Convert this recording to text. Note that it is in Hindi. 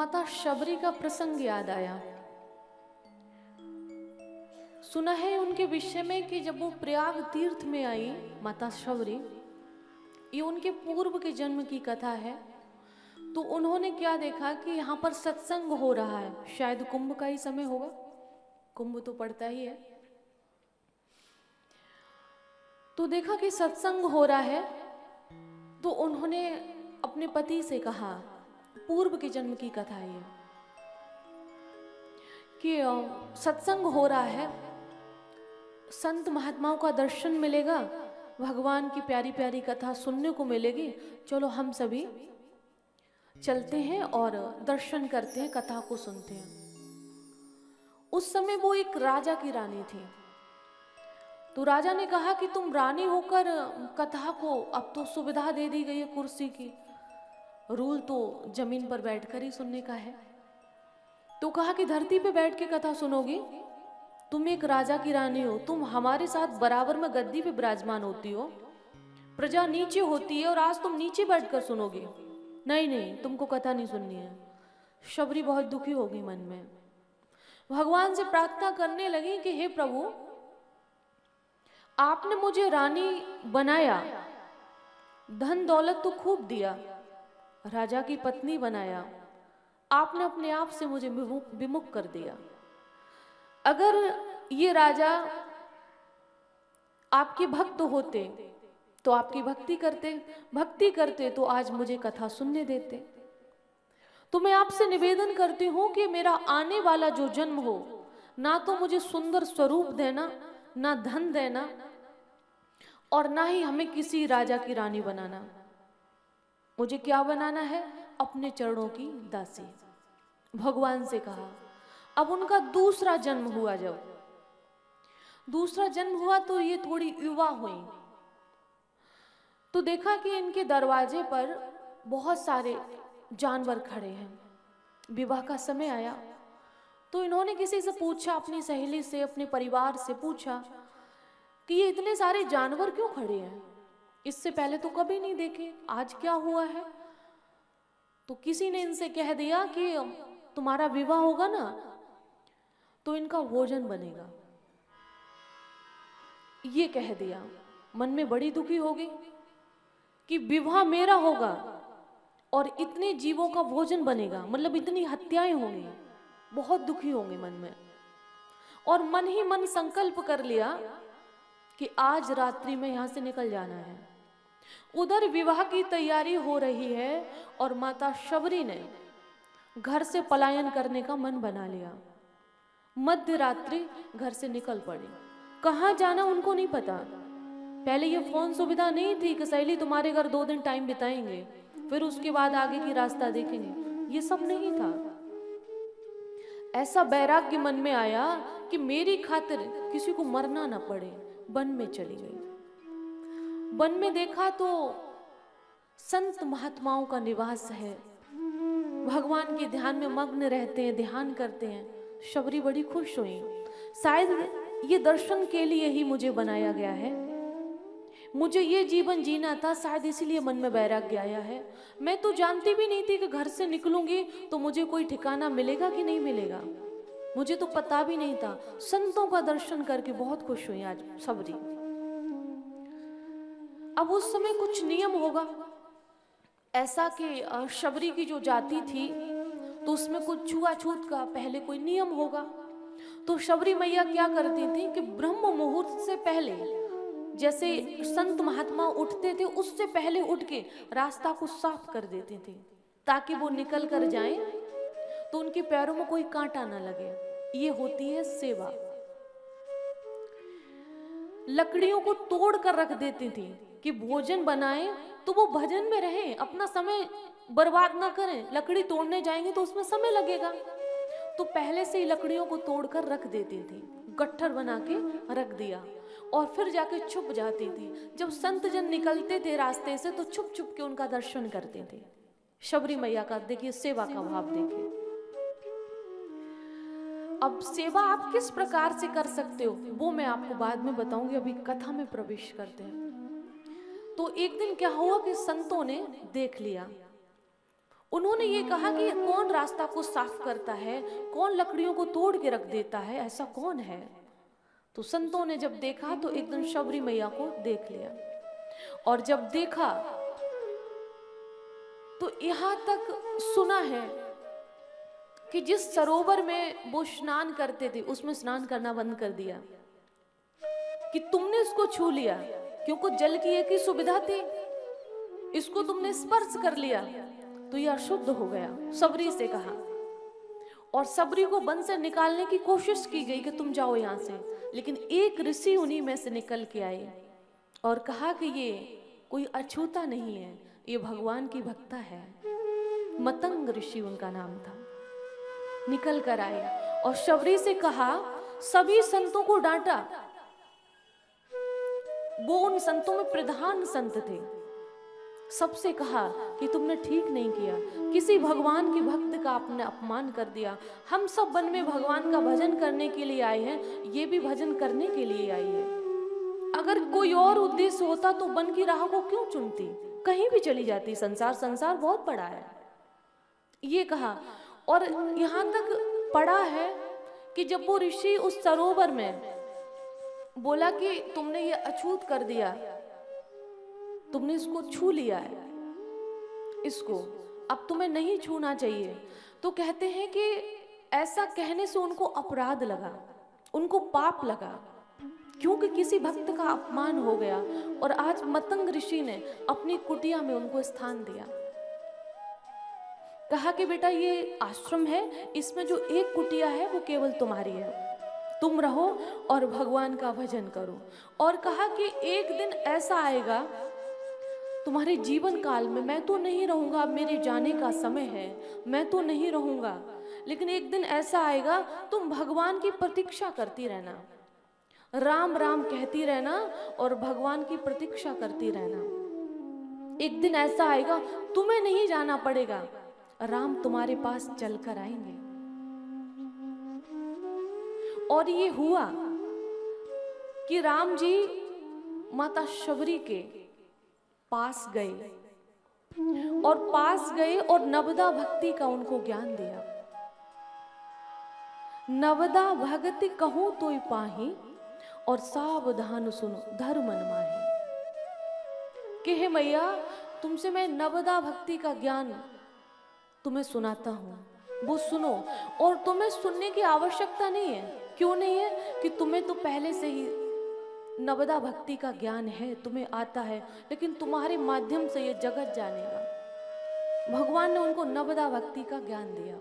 माता शबरी का प्रसंग याद आया। सुना है उनके विषय में कि जब वो प्रयाग तीर्थ में आई माता शबरी, ये उनके पूर्व के जन्म की कथा है। तो उन्होंने क्या देखा कि यहाँ पर सत्संग हो रहा है, शायद कुंभ का ही समय होगा, कुंभ तो पड़ता ही है। तो देखा कि सत्संग हो रहा है, तो उन्होंने अपने पति से कहा, पूर्व के जन्म की कथा है कि सत्संग हो रहा है, संत महात्माओं का दर्शन मिलेगा, भगवान की प्यारी प्यारी कथा सुनने को मिलेगी, चलो हम सभी चलते हैं और दर्शन करते हैं, कथा को सुनते हैं। उस समय वो एक राजा की रानी थी। तो राजा ने कहा कि तुम रानी होकर कथा को, अब तो सुविधा दे दी गई है कुर्सी की, रूल तो जमीन पर बैठकर ही सुनने का है। तो कहा कि धरती पे बैठ के कथा सुनोगी, तुम एक राजा की रानी हो, तुम हमारे साथ बराबर में गद्दी पे विराजमान होती हो, प्रजा नीचे होती है और आज तुम नीचे बैठकर सुनोगी। नहीं नहीं, तुमको कथा नहीं सुननी है। शबरी बहुत दुखी हो गई मन में, भगवान से प्रार्थना करने लगी कि हे प्रभु, आपने मुझे रानी बनाया, धन दौलत तो खूब दिया, राजा की पत्नी बनाया, आपने अपने आप से मुझे विमुख कर दिया। अगर ये राजा आपके भक्त होते तो आपकी भक्ति करते तो आज मुझे कथा सुनने देते। तो मैं आपसे निवेदन करती हूँ कि मेरा आने वाला जो जन्म हो, ना तो मुझे सुंदर स्वरूप देना, ना धन देना, और ना ही हमें किसी राजा की रानी बनाना। मुझे क्या बनाना है? अपने चरणों की दासी। भगवान से कहा। अब उनका दूसरा जन्म हुआ, जब दूसरा जन्म हुआ तो ये थोड़ी युवा हुई। तो देखा कि इनके दरवाजे पर बहुत सारे जानवर खड़े हैं। विवाह का समय आया तो इन्होंने किसी से पूछा, अपनी सहेली से, अपने परिवार से पूछा कि ये इतने सारे जानवर क्यों खड़े हैं, इससे पहले तो कभी नहीं देखे, आज क्या हुआ है? तो किसी ने इनसे कह दिया कि तुम्हारा विवाह होगा ना तो इनका भोजन बनेगा। ये कह दिया। मन में बड़ी दुखी हो गई कि विवाह मेरा होगा और इतने जीवों का भोजन बनेगा, मतलब इतनी हत्याएं होंगी। बहुत दुखी होंगे मन में, और मन ही मन संकल्प कर लिया कि आज रात्रि में यहां से निकल जाना है। उधर विवाह की तैयारी हो रही है और माता शबरी ने घर से पलायन करने का मन बना लिया। मध्य रात्रि घर से निकल पड़ी। कहाँ जाना उनको नहीं पता। पहले ये फोन सुविधा नहीं थी कि सहेली तुम्हारे घर 2 दिन टाइम बिताएंगे, फिर उसके बाद आगे की रास्ता देखेंगे, ये सब नहीं था। ऐसा वैराग्य मन में आया कि मेरी खातिर किसी को मरना ना पड़े। वन में चली गई। वन में देखा तो संत महात्माओं का निवास है, भगवान के ध्यान में मग्न रहते हैं, ध्यान करते हैं। शबरी बड़ी खुश हुई, शायद ये दर्शन के लिए ही मुझे बनाया गया है, मुझे ये जीवन जीना था, शायद इसीलिए मन में वैराग्य आया है। मैं तो जानती भी नहीं थी कि घर से निकलूंगी तो मुझे कोई ठिकाना मिलेगा कि नहीं मिलेगा, मुझे तो पता भी नहीं था। संतों का दर्शन करके बहुत खुश हुई आज शबरी। अब उस समय कुछ नियम होगा ऐसा कि शबरी की जो जाति थी तो उसमें कुछ छुआछूत का पहले कोई नियम होगा। तो शबरी मैया क्या करती थी कि ब्रह्म मुहूर्त से पहले, जैसे संत महात्मा उठते थे उससे पहले उठ के रास्ता को साफ कर देती थी, ताकि वो निकल कर जाएं तो उनके पैरों में कोई कांटा ना लगे। ये होती है सेवा। लकड़ियों को तोड़ कर रख देती थी कि भोजन बनाएं तो वो भजन में रहें, अपना समय बर्बाद ना करें। लकड़ी तोड़ने जाएंगे तो उसमें समय लगेगा, तो पहले से ही लकड़ियों को तोड़कर रख देती थी, गट्ठर बना के रख दिया, और फिर जाके छुप जाती थी। जब संत जन निकलते थे रास्ते से तो छुप छुप के उनका दर्शन करते थे। शबरी मैया का देखिए सेवा का भाव देखिए। अब सेवा आप किस प्रकार से कर सकते हो वो मैं आपको बाद में बताऊंगी, अभी कथा में प्रवेश करते हैं। तो एक दिन क्या हुआ कि संतों ने देख लिया, उन्होंने ये कहा कि कौन रास्ता को साफ करता है, कौन लकड़ियों को तोड़ के रख देता है, ऐसा कौन है? तो संतों ने जब देखा तो एक दिन शबरी मैया को देख लिया, और जब देखा तो यहाँ तक सुना है कि जिस सरोवर में वो स्नान करते थे उसमें स्नान करना बंद कर दिया, कि तुमने इसको छू लिया, क्योंकि जल की एक ही सुविधा थी, इसको तुमने स्पर्श कर लिया तो यह अशुद्ध हो गया, सबरी से कहा। और सबरी को वन से निकालने की कोशिश की गई कि तुम जाओ यहाँ से, लेकिन एक ऋषि उन्हीं में से निकल के आए और कहा कि ये कोई अछूता नहीं है, ये भगवान की भक्ता है। मतंग ऋषि उनका नाम था। निकल कर आए और शबरी से कहा, सभी संतों को डांटा। वो उन संतों में प्रधान संत थे। सबसे कहा कि तुमने ठीक नहीं किया, किसी भगवान के भक्त का आपने अपमान कर दिया। हम सब वन में भगवान का भजन करने के लिए आए हैं, ये भी भजन करने के लिए आई है। अगर कोई और उद्देश्य होता तो वन की राह को क्यों चुनती, कहीं भी चली जाती। संसार बहुत बड़ा है, ये कहा। और यहाँ तक पढ़ा है कि जब वो ऋषि उस सरोवर में बोला कि तुमने ये अछूत कर दिया, तुमने इसको छू लिया है, इसको अब तुम्हें नहीं छूना चाहिए, तो कहते हैं कि ऐसा कहने से उनको अपराध लगा, उनको पाप लगा, क्योंकि किसी भक्त का अपमान हो गया। और आज मतंग ऋषि ने अपनी कुटिया में उनको स्थान दिया। कहा कि बेटा ये आश्रम है, इसमें जो एक कुटिया है वो केवल तुम्हारी है, तुम रहो और भगवान का भजन करो। और कहा कि एक दिन ऐसा आएगा तुम्हारे जीवन काल में, मैं तो नहीं रहूंगा, अब मेरे जाने का समय है, मैं तो नहीं रहूंगा, लेकिन एक दिन ऐसा आएगा तुम भगवान की प्रतीक्षा करती रहना, राम राम कहती रहना और भगवान की प्रतीक्षा करती रहना। एक दिन ऐसा आएगा तुम्हें नहीं जाना पड़ेगा, राम तुम्हारे पास चलकर आएंगे। और ये हुआ कि राम जी माता शबरी के पास गए, और नवदा भक्ति का उनको ज्ञान दिया। नवदा भगति कहूं तोय पाही, और सावधान सुनो धर्म मन माही। कि हे मैया, तुमसे मैं नवदा भक्ति का ज्ञान तुम्हें सुनाता हूँ, वो सुनो। और तुम्हें सुनने की आवश्यकता नहीं है। क्यों नहीं है? कि तुम्हें तो पहले से ही नवदा भक्ति का ज्ञान है, तुम्हें आता है, लेकिन तुम्हारे माध्यम से ये जगत जानेगा। भगवान ने उनको नवदा भक्ति का ज्ञान दिया।